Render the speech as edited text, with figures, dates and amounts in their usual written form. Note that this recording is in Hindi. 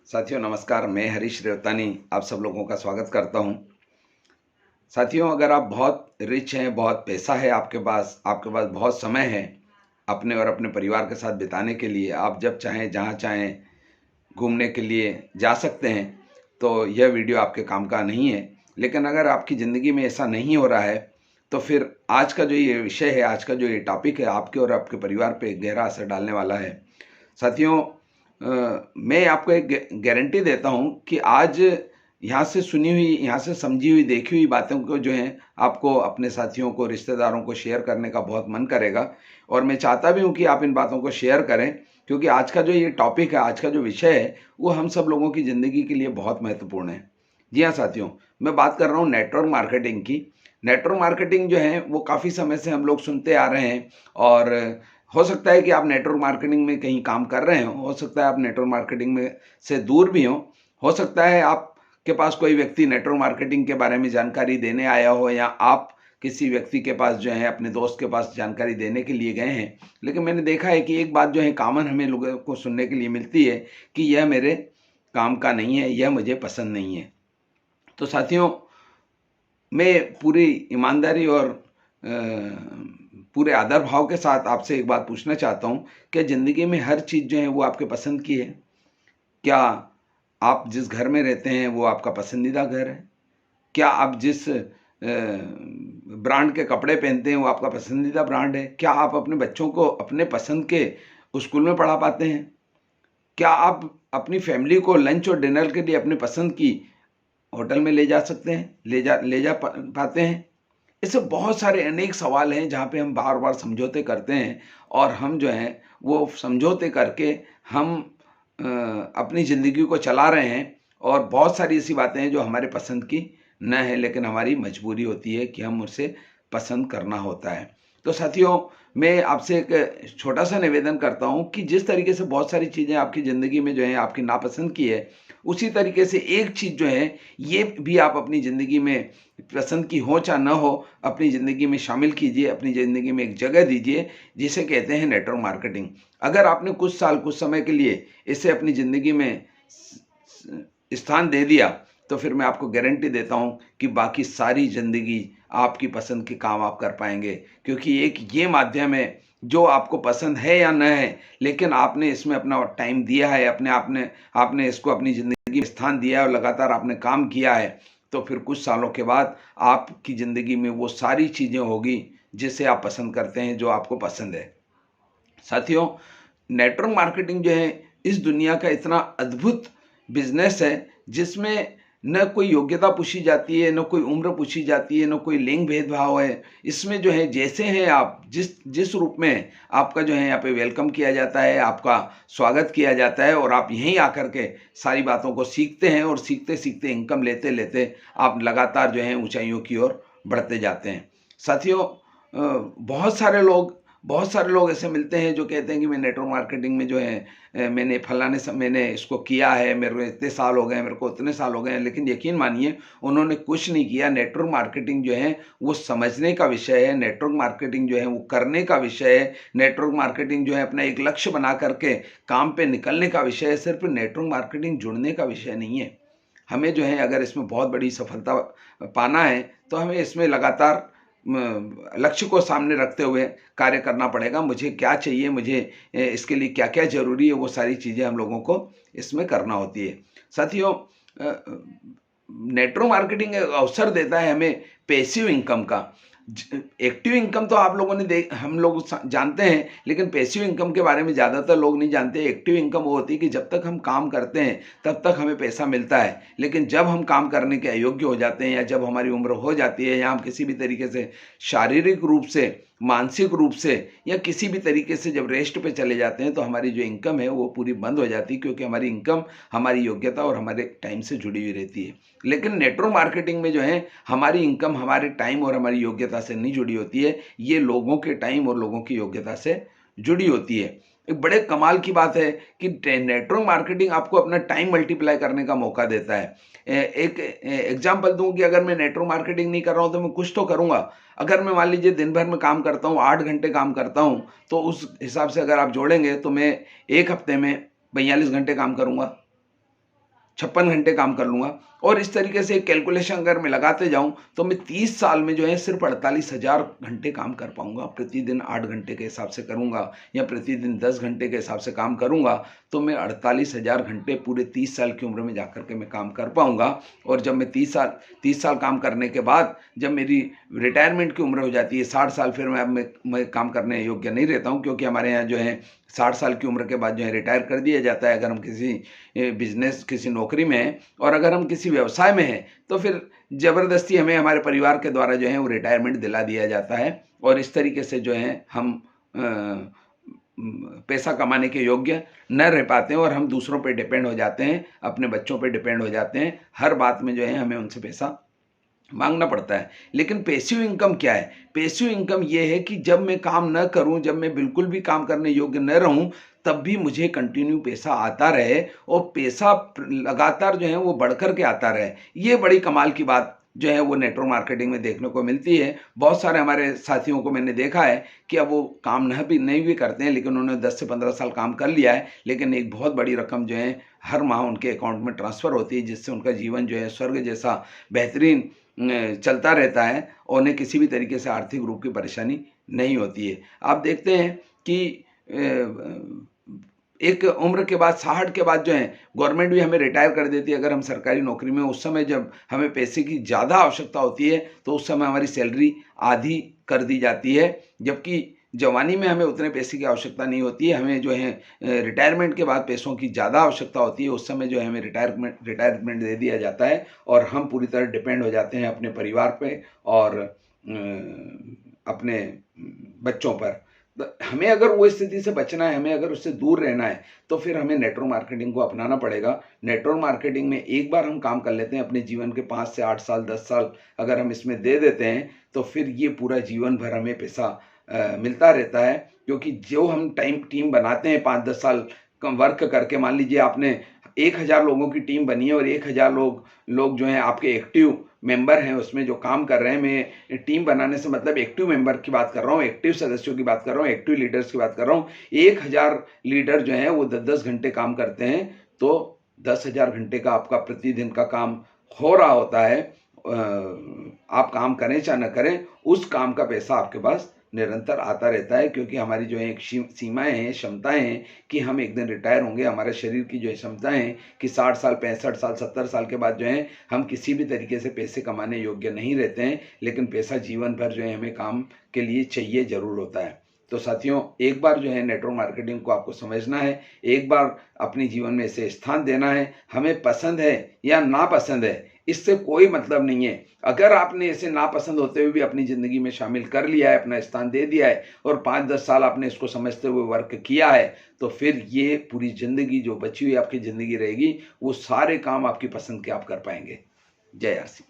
साथियों नमस्कार, मैं हरीश रेवतानी आप सब लोगों का स्वागत करता हूं। साथियों, अगर आप बहुत रिच हैं, बहुत पैसा है आपके पास बहुत समय है अपने और अपने परिवार के साथ बिताने के लिए, आप जब चाहें जहां चाहें घूमने के लिए जा सकते हैं, तो यह वीडियो आपके काम का नहीं है। लेकिन अगर आपकी ज़िंदगी में ऐसा नहीं हो रहा है, तो फिर आज का जो ये विषय है, आज का जो ये टॉपिक है, आपके और आपके परिवार पे गहरा असर डालने वाला है। साथियों, मैं आपको एक गारंटी देता हूँ कि आज यहाँ से सुनी हुई, यहाँ से समझी हुई, देखी हुई बातों को जो है आपको अपने साथियों को, रिश्तेदारों को शेयर करने का बहुत मन करेगा। और मैं चाहता भी हूँ कि आप इन बातों को शेयर करें, क्योंकि आज का जो ये टॉपिक है, आज का जो विषय है, वो हम सब लोगों की ज़िंदगी के लिए बहुत महत्वपूर्ण है। जी हाँ साथियों, मैं बात कर रहा हूँ नेटवर्क मार्केटिंग की। नेटवर्क मार्केटिंग जो है वो काफ़ी समय से हम लोग सुनते आ रहे हैं, और हो सकता है कि आप नेटवर्क मार्केटिंग में कहीं काम कर रहे हो सकता है आप नेटवर्क मार्केटिंग में से दूर भी हो सकता है आपके पास कोई व्यक्ति नेटवर्क मार्केटिंग के बारे में जानकारी देने आया हो, या आप किसी व्यक्ति के पास जो है अपने दोस्त के पास जानकारी देने के लिए गए हैं। लेकिन मैंने देखा है कि एक बात जो है कॉमन हमें लोगों को सुनने के लिए मिलती है कि यह मेरे काम का नहीं है, यह मुझे पसंद नहीं है। तो साथियों, मैं पूरी ईमानदारी और पूरे आदर भाव के साथ आपसे एक बात पूछना चाहता हूँ, क्या ज़िंदगी में हर चीज़ जो है वो आपके पसंद की है? क्या आप जिस घर में रहते हैं वो आपका पसंदीदा घर है? क्या आप जिस ब्रांड के कपड़े पहनते हैं वो आपका पसंदीदा ब्रांड है? क्या आप अपने बच्चों को अपने पसंद के स्कूल में पढ़ा पाते हैं? क्या आप अपनी फैमिली को लंच और डिनर के लिए अपने पसंद की होटल में ले जा सकते हैं, पाते हैं? ऐसे बहुत सारे अनेक सवाल हैं जहाँ पे हम बार बार समझौते करते हैं, और हम जो हैं वो समझौते करके हम अपनी ज़िंदगी को चला रहे हैं। और बहुत सारी ऐसी बातें हैं जो हमारे पसंद की न है, लेकिन हमारी मजबूरी होती है कि हम उसे पसंद करना होता है। तो साथियों, मैं आपसे एक छोटा सा निवेदन करता हूँ कि जिस तरीके से बहुत सारी चीज़ें आपकी ज़िंदगी में जो है आपकी नापसंद की है, उसी तरीके से एक चीज़ जो है ये भी आप अपनी ज़िंदगी में पसंद की हो चाहे ना हो, अपनी ज़िंदगी में शामिल कीजिए, अपनी ज़िंदगी में एक जगह दीजिए, जिसे कहते हैं नेटवर्क मार्केटिंग। अगर आपने कुछ साल, कुछ समय के लिए इसे अपनी ज़िंदगी में स्थान दे दिया, तो फिर मैं आपको गारंटी देता हूँ कि बाकी सारी ज़िंदगी आपकी पसंद के काम आप कर पाएंगे, क्योंकि एक ये माध्यम है जो आपको पसंद है या न है, लेकिन आपने इसमें अपना टाइम दिया है, आपने इसको अपनी ज़िंदगी में स्थान दिया है और लगातार आपने काम किया है, तो फिर कुछ सालों के बाद आपकी ज़िंदगी में वो सारी चीज़ें होगी जिसे आप पसंद करते हैं, जो आपको पसंद है। साथियों, नेटवर्क मार्केटिंग जो है इस दुनिया का इतना अद्भुत बिजनेस है, जिसमें न कोई योग्यता पूछी जाती है, न कोई उम्र पूछी जाती है, न कोई लिंग भेदभाव है। इसमें जो है जैसे हैं आप, जिस जिस रूप में हैं, आपका जो है यहाँ पे वेलकम किया जाता है, आपका स्वागत किया जाता है, और आप यहीं आकर के सारी बातों को सीखते हैं, और सीखते सीखते इनकम लेते लेते आप लगातार जो है ऊंचाइयों की ओर बढ़ते जाते हैं। साथियों, बहुत सारे लोग ऐसे मिलते हैं जो कहते हैं कि मैं नेटवर्क मार्केटिंग में जो है मैंने इसको किया है, मेरे को इतने साल हो गए, मेरे को इतने साल हो गए हैं। लेकिन यकीन मानिए, उन्होंने कुछ नहीं किया। नेटवर्क मार्केटिंग जो है वो समझने का विषय है, नेटवर्क मार्केटिंग जो है वो करने का विषय है, नेटवर्क मार्केटिंग जो है अपना एक लक्ष्य बना करके काम पे निकलने का विषय है। सिर्फ नेटवर्क मार्केटिंग जुड़ने का विषय नहीं है। हमें जो है अगर इसमें बहुत बड़ी सफलता पाना है, तो हमें इसमें लगातार लक्ष्य को सामने रखते हुए कार्य करना पड़ेगा। मुझे क्या चाहिए, मुझे इसके लिए क्या क्या जरूरी है, वो सारी चीज़ें हम लोगों को इसमें करना होती है। साथियों, नेटवर्क मार्केटिंग एक अवसर देता है हमें पैसिव इनकम का। एक्टिव इनकम तो आप लोगों ने हम लोग जानते हैं, लेकिन पैसिव इनकम के बारे में ज़्यादातर लोग नहीं जानते। एक्टिव इनकम वो होती है कि जब तक हम काम करते हैं तब तक हमें पैसा मिलता है, लेकिन जब हम काम करने के अयोग्य हो जाते हैं, या जब हमारी उम्र हो जाती है, या हम किसी भी तरीके से शारीरिक रूप से, मानसिक रूप से, या किसी भी तरीके से जब रेस्ट पे चले जाते हैं, तो हमारी जो इनकम है वो पूरी बंद हो जाती है, क्योंकि हमारी इनकम हमारी योग्यता और हमारे टाइम से जुड़ी हुई रहती है। लेकिन नेटवर्क मार्केटिंग में जो है हमारी इनकम हमारे टाइम और हमारी योग्यता से नहीं जुड़ी होती है, ये लोगों के टाइम और लोगों की योग्यता से जुड़ी होती है। एक बड़े कमाल की बात है कि नेटवर्क मार्केटिंग आपको अपना टाइम मल्टीप्लाई करने का मौका देता है। एक एग्जांपल दूं कि अगर मैं नेटवर्क मार्केटिंग नहीं कर रहा हूं तो मैं कुछ तो करूंगा। अगर मैं मान लीजिए दिन भर में काम करता हूं, 8 घंटे काम करता हूं, तो उस हिसाब से अगर आप जोड़ेंगे तो मैं एक हफ्ते में 42 घंटे काम करूंगा। 56 घंटे काम कर लूँगा। और इस तरीके से कैलकुलेशन अगर मैं लगाते जाऊँ तो मैं 30 साल में जो है सिर्फ 48,000 घंटे काम कर पाऊँगा। प्रतिदिन 8 घंटे के हिसाब से करूँगा या प्रतिदिन 10 घंटे के हिसाब से काम करूँगा तो मैं 48,000 घंटे पूरे 30 साल की उम्र में जाकर के मैं काम कर पाऊँगा। और जब मैं 30 साल काम करने के बाद जब मेरी रिटायरमेंट की उम्र हो जाती है 60 साल, फिर मैं काम करने योग्य नहीं रहता हूँ, क्योंकि हमारे यहाँ जो है 60 साल की उम्र के बाद जो है रिटायर कर दिया जाता है अगर हम किसी बिजनेस किसी नौकरी में हैं। और अगर हम किसी व्यवसाय में हैं तो फिर ज़बरदस्ती हमें हमारे परिवार के द्वारा जो है वो रिटायरमेंट दिला दिया जाता है। और इस तरीके से जो है हम पैसा कमाने के योग्य न रह पाते हैं और हम दूसरों पे डिपेंड हो जाते हैं, अपने बच्चों पे डिपेंड हो जाते हैं। हर बात में जो है हमें उनसे पैसा मांगना पड़ता है। लेकिन पैसिव इनकम क्या है? पैसिव इनकम ये है कि जब मैं काम न करूं, जब मैं बिल्कुल भी काम करने योग्य न रहूं, तब भी मुझे कंटिन्यू पैसा आता रहे और पैसा लगातार जो है वो बढ़कर के आता रहे। ये बड़ी कमाल की बात जो है वो नेटवर्क मार्केटिंग में देखने को मिलती है। बहुत सारे हमारे साथियों को मैंने देखा है कि अब वो काम नहीं भी करते हैं, लेकिन उन्होंने 10 से 15 साल काम कर लिया है, लेकिन एक बहुत बड़ी रकम जो है हर माह उनके अकाउंट में ट्रांसफ़र होती है, जिससे उनका जीवन जो है स्वर्ग जैसा बेहतरीन चलता रहता है और उन्हें किसी भी तरीके से आर्थिक रूप की परेशानी नहीं होती है। आप देखते हैं कि एक उम्र के बाद 60 के बाद जो है गवर्नमेंट भी हमें रिटायर कर देती है अगर हम सरकारी नौकरी में। उस समय जब हमें पैसे की ज़्यादा आवश्यकता होती है तो उस समय हमारी सैलरी आधी कर दी जाती है, जबकि जवानी में हमें उतने पैसे की आवश्यकता नहीं होती है। हमें जो है रिटायरमेंट के बाद पैसों की ज़्यादा आवश्यकता होती है। उस समय जो है हमें रिटायरमेंट दे दिया जाता है और हम पूरी तरह डिपेंड हो जाते हैं अपने परिवार पे और अपने बच्चों पर। हमें अगर वो स्थिति से बचना है, हमें अगर उससे दूर रहना है, तो फिर हमें नेटवर्क मार्केटिंग को अपनाना पड़ेगा। नेटवर्क मार्केटिंग में एक बार हम काम कर लेते हैं, अपने जीवन के 5 से 8 साल 10 साल अगर हम इसमें दे देते हैं तो फिर ये पूरा जीवन भर हमें पैसा मिलता रहता है। क्योंकि जो हम टीम बनाते हैं 5-10 साल कम वर्क करके, मान लीजिए आपने 1000 लोगों की टीम बनी है और 1000 लोग जो हैं आपके एक्टिव मेंबर हैं, उसमें जो काम कर रहे हैं। मैं टीम बनाने से मतलब एक्टिव मेंबर की बात कर रहा हूँ, एक्टिव सदस्यों की बात कर रहा हूँ, एक्टिव लीडर्स की बात कर रहा हूँ। 1000 लीडर जो हैं वो 10-10 घंटे काम करते हैं, तो 10,000 घंटे का आपका प्रतिदिन का काम हो रहा होता है। आप काम करें चाहे न करें, उस काम का पैसा आपके पास निरंतर आता रहता है। क्योंकि हमारी जो है एक सीमाएं हैं, क्षमताएं हैं कि हम एक दिन रिटायर होंगे। हमारे शरीर की जो है क्षमताएं हैं कि 60 साल 65 साल 70 साल के बाद जो है हम किसी भी तरीके से पैसे कमाने योग्य नहीं रहते हैं, लेकिन पैसा जीवन भर जो है हमें काम के लिए चाहिए ज़रूर होता है। तो साथियों, एक बार जो है नेटवर्क मार्केटिंग को आपको समझना है, एक बार अपने जीवन में इसे स्थान देना है। हमें पसंद है या नापसंद है, इससे कोई मतलब नहीं है। अगर आपने इसे नापसंद होते हुए भी अपनी ज़िंदगी में शामिल कर लिया है, अपना स्थान दे दिया है और 5-10 साल आपने इसको समझते हुए वर्क किया है, तो फिर ये पूरी ज़िंदगी जो बची हुई आपकी ज़िंदगी रहेगी, वो सारे काम आपकी पसंद के आप कर पाएंगे। जय आर सी।